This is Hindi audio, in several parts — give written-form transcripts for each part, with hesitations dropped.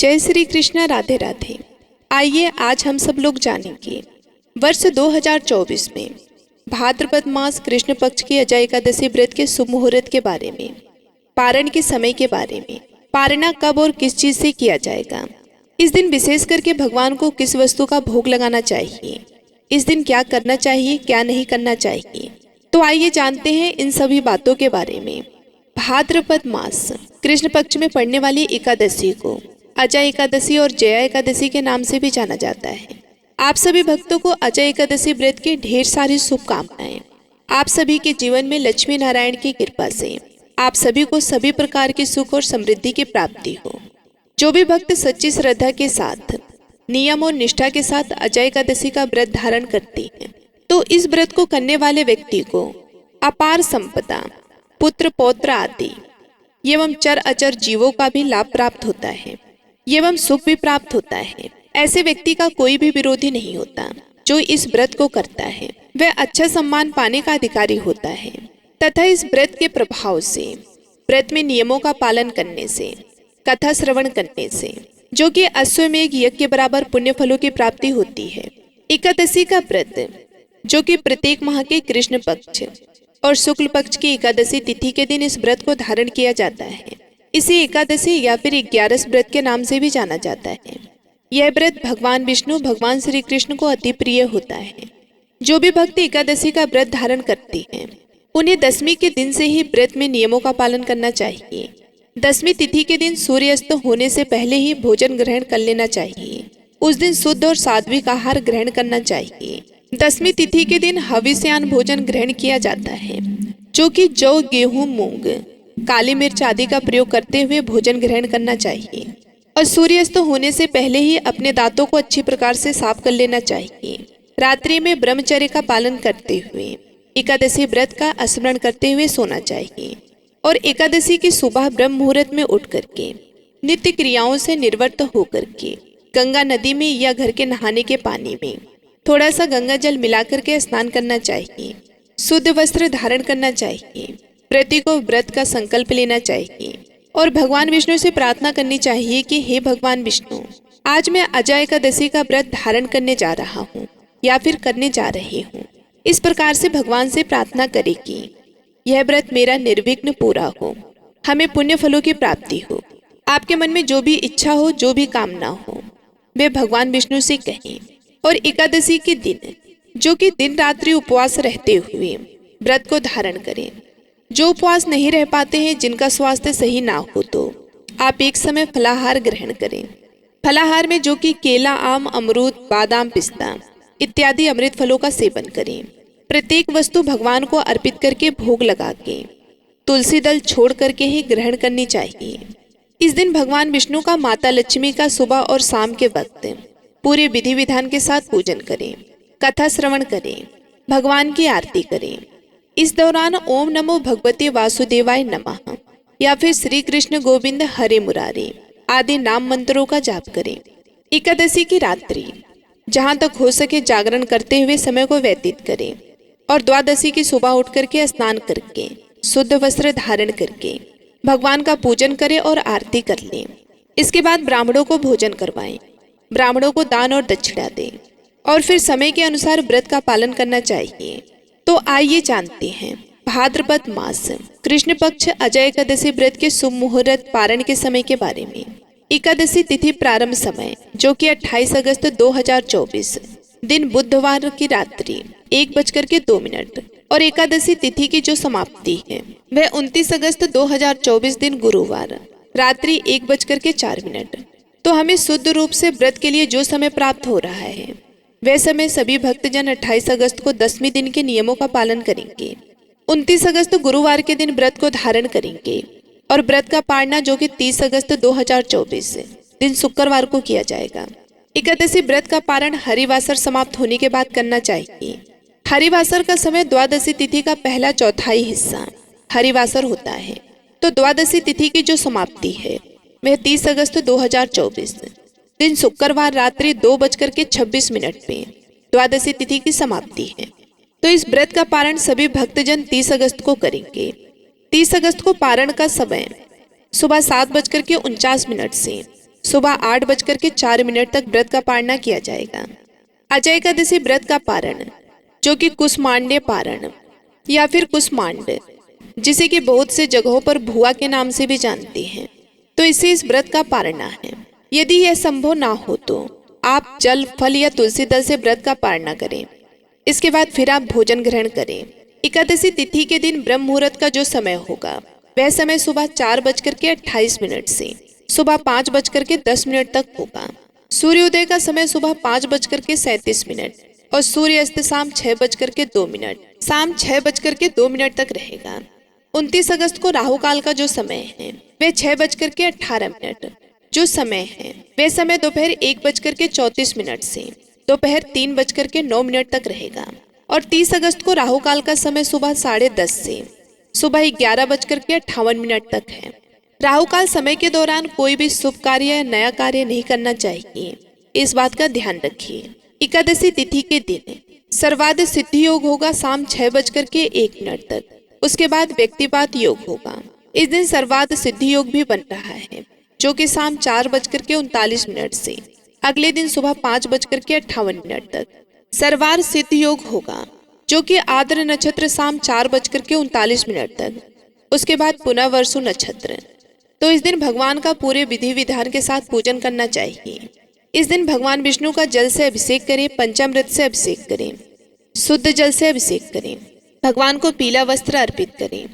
जय श्री कृष्णा, राधे राधे। आइए आज हम सब लोग जानेंगे वर्ष 2024 में भाद्रपद मास कृष्ण पक्ष की अजय एकादशी व्रत के शुभ मुहूर्त के बारे में, पारण के समय के बारे में, पारणा कब और किस चीज से किया जाएगा, इस दिन विशेष करके भगवान को किस वस्तु का भोग लगाना चाहिए, इस दिन क्या करना चाहिए क्या नहीं करना चाहिए। तो आइए जानते हैं इन सभी बातों के बारे में। भाद्रपद मास कृष्ण पक्ष में पड़ने वाली एकादशी को अजय एकादशी और जया एकादशी के नाम से भी जाना जाता है। आप सभी भक्तों को अजय एकादशी व्रत की ढेर सारी शुभकामनाएं। आप सभी के जीवन में लक्ष्मी नारायण की कृपा से आप सभी को सभी प्रकार की सुख और समृद्धि की प्राप्ति हो। जो भी भक्त सच्ची श्रद्धा के साथ, नियम और निष्ठा के साथ अजय एकादशी का व्रत धारण करते हैं, तो इस व्रत को करने वाले व्यक्ति को अपार संपदा, पुत्र पौत्र आदि एवं चर अचर जीवों का भी लाभ प्राप्त होता है एवं सुख भी प्राप्त होता है। ऐसे व्यक्ति का कोई भी विरोधी नहीं होता। जो इस व्रत को करता है वह अच्छा सम्मान पाने का अधिकारी होता है तथा इस व्रत के प्रभाव से, व्रत में नियमों का पालन करने से, कथा श्रवण करने से, जो कि अश्वमेघ यज्ञ के बराबर पुण्य फलों की प्राप्ति होती है। एकादशी का व्रत जो कि प्रत्येक माह के कृष्ण पक्ष और शुक्ल पक्ष की एकादशी तिथि के दिन इस व्रत को धारण किया जाता है। इसे एकादशी या फिर 11 व्रत के नाम से भी जाना जाता है। यह व्रत भगवान विष्णु, भगवान श्री कृष्ण को अति प्रिय होता है। जो भी भक्त एकादशी का व्रत धारण करते हैं उन्हें दशमी के दिन से ही व्रत में नियमों का पालन करना चाहिए। दशमी तिथि के दिन सूर्यास्त होने से पहले ही भोजन ग्रहण कर लेना चाहिए। उस दिन शुद्ध और सात्विक आहार ग्रहण करना चाहिए। दशमी तिथि के दिन हविष्यान्न भोजन ग्रहण किया जाता है, जो कि जौ, गेहूं, मूंग, काली मिर्च आदि का प्रयोग करते हुए भोजन ग्रहण करना चाहिए। और सूर्यास्त होने से पहले ही अपने दांतों को अच्छी प्रकार से साफ कर लेना चाहिए। रात्रि में ब्रह्मचर्य का पालन करते हुए एकादशी व्रत का स्मरण करते हुए सोना चाहिए। और एकादशी की सुबह ब्रह्म मुहूर्त में उठ करके नित्य क्रियाओं से निवृत्त होकर के गंगा नदी में या घर के नहाने के पानी में थोड़ा सा गंगा जल मिलाकर के स्नान करना चाहिए। शुद्ध वस्त्र धारण करना चाहिए। प्रति को व्रत का संकल्प लेना चाहिए और भगवान विष्णु से प्रार्थना करनी चाहिए कि हे भगवान विष्णु, आज मैं अजय एकादशी का व्रत धारण करने जा रहा हूँ या फिर करने जा रही हूँ। इस प्रकार से भगवान से प्रार्थना करें कि यह व्रत मेरा निर्विघ्न पूरा हो, हमें पुण्य फलों की प्राप्ति हो। आपके मन में जो भी इच्छा हो, जो भी कामना हो, वे भगवान विष्णु से कहें। और एकादशी के दिन जो कि दिन रात्रि उपवास रहते हुए व्रत को धारण करें। जो उपवास नहीं रह पाते हैं, जिनका स्वास्थ्य सही ना हो, तो आप एक समय फलाहार ग्रहण करें। फलाहार में जो कि केला, आम, अमरूद, बादाम, पिस्ता इत्यादि अमृत फलों का सेवन करें। प्रत्येक वस्तु भगवान को अर्पित करके भोग लगा के तुलसी दल छोड़ करके ही ग्रहण करनी चाहिए। इस दिन भगवान विष्णु का माता लक्ष्मी का सुबह और शाम के वक्त पूरे विधि विधान के साथ पूजन करें, कथा श्रवण करें, भगवान की आरती करें। इस दौरान ओम नमो भगवते वासुदेवाय नमः या फिर श्री कृष्ण गोविंद हरे मुरारे आदि नाम मंत्रों का जाप करें। एकादशी की रात्रि जहाँ तक हो सके जागरण करते हुए समय को व्यतीत करें और द्वादशी की सुबह उठ करके स्नान करके शुद्ध वस्त्र धारण करके भगवान का पूजन करें और आरती कर लें। इसके बाद ब्राह्मणों को भोजन करवाएं, ब्राह्मणों को दान और दक्षिणा दें और फिर समय के अनुसार व्रत का पालन करना चाहिए। तो आइए जानते हैं भाद्रपद मास कृष्ण पक्ष अजय एकादशी व्रत के शुभ मुहूर्त पारण के समय के बारे में। एकादशी तिथि प्रारंभ समय जो कि 28 अगस्त 2024 दिन बुधवार की रात्रि 1:02 और एकादशी तिथि की जो समाप्ति है वह 29 अगस्त 2024 दिन गुरुवार रात्रि 1:04। तो हमें शुद्ध रूप से व्रत के लिए जो समय प्राप्त हो रहा है वह समय सभी भक्तजन 28 अगस्त को दशमी दिन के नियमों का पालन करेंगे। 29 अगस्त गुरुवार के दिन व्रत को धारण करेंगे और व्रत का पारणा जो कि 30 अगस्त 2024 दिन शुक्रवार को किया जाएगा। एकादशी व्रत का पारण हरिवासर समाप्त होने के बाद करना चाहिए। हरिवासर का समय द्वादशी तिथि का पहला चौथाई हिस्सा हरिवासर होता है। तो द्वादशी तिथि की जो समाप्ति है वह 30 अगस्त 2024 दिन शुक्रवार रात्रि 2:26 में द्वादशी तिथि की समाप्ति है। तो इस व्रत का पारण सभी भक्तजन 30 अगस्त को करेंगे। 30 अगस्त को पारण का समय सुबह 7:49 से सुबह 8:04 तक व्रत का पारणा किया जाएगा। अजय एकादशी व्रत का पारण, जो कि कुसमांडे पारण या फिर कुसमांड, जिसे कि बहुत से जगहों पर भुआ के नाम से भी जानते हैं, तो इसे इस व्रत का पारणा है। यदि यह संभव ना हो तो आप जल, फल या तुलसी दल से व्रत का पारणा करें। इसके बाद फिर आप भोजन ग्रहण करें। एकादशी तिथि के दिन ब्रह्म मुहूर्त का जो समय होगा वह समय सुबह 4:28 से सुबह 5:10 तक होगा। सूर्योदय का समय सुबह 5:37 और सूर्यास्त शाम 6:02, शाम 6:02 तक रहेगा। 29 अगस्त को राहु काल का जो समय है वह 6:18, जो समय है वह समय दोपहर 1:34 से दोपहर 3:09 तक रहेगा। और 30 अगस्त को राहु काल का समय सुबह 10:30 से सुबह 11:58 तक है। राहु काल समय के दौरान कोई भी शुभ कार्य या नया कार्य नहीं करना चाहिए, इस बात का ध्यान रखिए। एकादशी तिथि के दिन सर्वाधिक सिद्धि योग होगा शाम 6:01 तक। उसके बाद व्यक्तिपात योग होगा। इस दिन सर्वाधिक सिद्धि योग भी बन रहा है, जो कि शाम 4:39 से अगले दिन सुबह 5:58 तक। सर्वार सिद्ध योग होगा, जो कि आद्र नक्षत्र शाम 4:39 तक। उसके बाद पुनः वर्षु नक्षत्र। तो इस दिन भगवान का पूरे विधि विधान के साथ पूजन करना चाहिए। इस दिन भगवान विष्णु का जल से अभिषेक करें, पंचामृत से अभिषेक करें, शुद्ध जल से अभिषेक करें, भगवान को पीला वस्त्र अर्पित करें,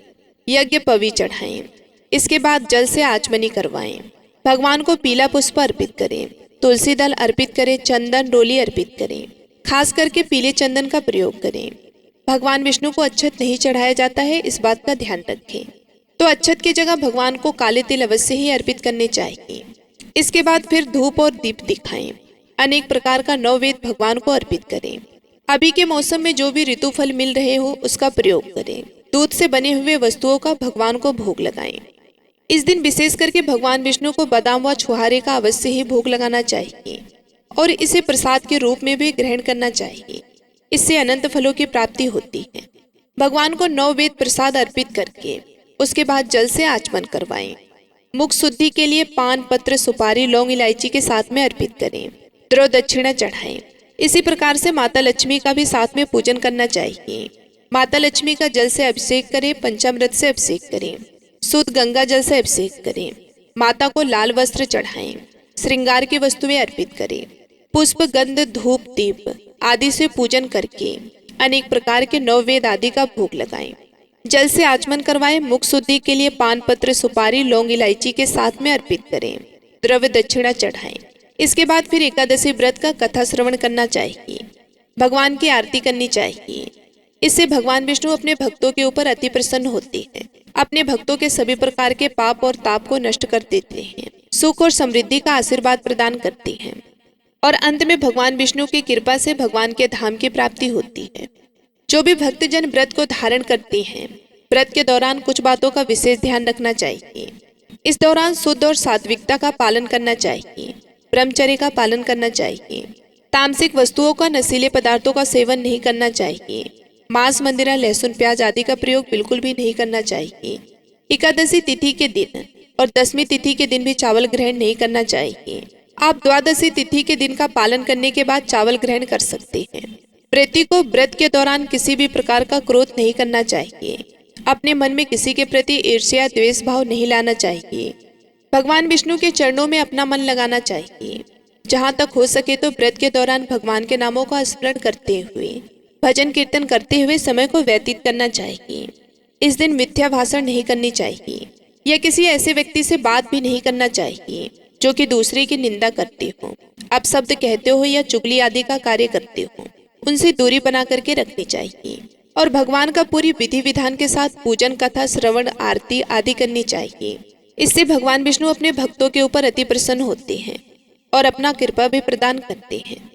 यज्ञ पवी चढ़ाएं। इसके बाद जल से आचमनी करवाएं, भगवान को पीला पुष्प अर्पित करें, तुलसी दल अर्पित करें, चंदन डोली अर्पित करें, खास करके पीले चंदन का प्रयोग करें। भगवान विष्णु को अक्षत नहीं चढ़ाया जाता है, इस बात का ध्यान रखें। तो अक्षत की जगह भगवान को काले तिल अवश्य ही अर्पित करने चाहिए। इसके बाद फिर धूप और दीप दिखाएं, अनेक प्रकार का नववेद भगवान को अर्पित करें। अभी के मौसम में जो भी ऋतु फल मिल रहे हो उसका प्रयोग करें। दूध से बने हुए वस्तुओं का भगवान को भोग लगाएं। इस दिन विशेष करके भगवान विष्णु को बादाम व छुहारे का अवश्य ही भोग लगाना चाहिए और इसे प्रसाद के रूप में भी ग्रहण करना चाहिए। इससे अनंत फलों की प्राप्ति होती है। भगवान को नववेद प्रसाद अर्पित करके उसके बाद जल से आचमन करवाएं। मुख शुद्धि के लिए पान, पत्र, सुपारी, लौंग, इलायची के साथ में अर्पित करें। द्रव दक्षिणा चढ़ाएं। इसी प्रकार से माता लक्ष्मी का भी साथ में पूजन करना चाहिए। माता लक्ष्मी का जल से अभिषेक करें, पंचामृत से अभिषेक करें, शुद्ध गंगा जल से अभिषेक करें। माता को लाल वस्त्र चढ़ाएं, श्रृंगार की वस्तुएं अर्पित करें, पुष्प, गंध, धूप, दीप आदि से पूजन करके अनेक प्रकार के नववेद आदि का भोग लगाएं। जल से आचमन करवाएं। मुख शुद्धि के लिए पान, पत्र, सुपारी, लौंग, इलायची के साथ में अर्पित करें। द्रव्य दक्षिणा चढ़ाएं। इसके बाद फिर एकादशी व्रत का कथा श्रवण करना चाहिए। भगवान की आरती करनी चाहिए। इससे भगवान विष्णु अपने भक्तों के ऊपर अति प्रसन्न होते हैं। अपने भक्तों के सभी प्रकार के पाप और ताप को नष्ट कर देते हैं, सुख और समृद्धि का आशीर्वाद प्रदान करते हैं और अंत में भगवान विष्णु की कृपा से भगवान के धाम की प्राप्ति होती है। जो भी भक्तजन व्रत को धारण करते हैं, व्रत के दौरान कुछ बातों का विशेष ध्यान रखना चाहिए। इस दौरान शुद्ध और सात्विकता का पालन करना चाहिए, ब्रह्मचर्य का पालन करना चाहिए, तामसिक वस्तुओं का, नशीले पदार्थों का सेवन नहीं करना चाहिए, मांस, मंदिरा, लहसुन, प्याज आदि का प्रयोग बिल्कुल भी नहीं करना चाहिए। एकादशी तिथि के दिन और दसवीं तिथि के दिन भी चावल ग्रहण नहीं करना चाहिए। आप द्वादशी तिथि के दिन का पालन करने के बाद चावल ग्रहण कर सकते हैं। व्यक्ति को व्रत के दौरान किसी भी प्रकार का क्रोध नहीं करना चाहिए। अपने मन में किसी के प्रति ईर्ष्या, द्वेष भाव नहीं लाना चाहिए। भगवान विष्णु के चरणों में अपना मन लगाना चाहिए। जहाँ तक हो सके तो व्रत के दौरान भगवान के नामों का स्मरण करते हुए, भजन कीर्तन करते हुए समय को व्यतीत करना चाहिए। इस दिन मिथ्या भाषण नहीं करनी चाहिए या किसी ऐसे व्यक्ति से बात भी नहीं करना चाहिए जो कि दूसरे की निंदा करते हो, अपशब्द कहते हो या चुगली आदि का कार्य करते हो। उनसे दूरी बना करके रखनी चाहिए और भगवान का पूरी विधि विधान के साथ पूजन, कथा, श्रवण, आरती आदि करनी चाहिए। इससे भगवान विष्णु अपने भक्तों के ऊपर अति प्रसन्न होते हैं और अपना कृपा भी प्रदान करते हैं।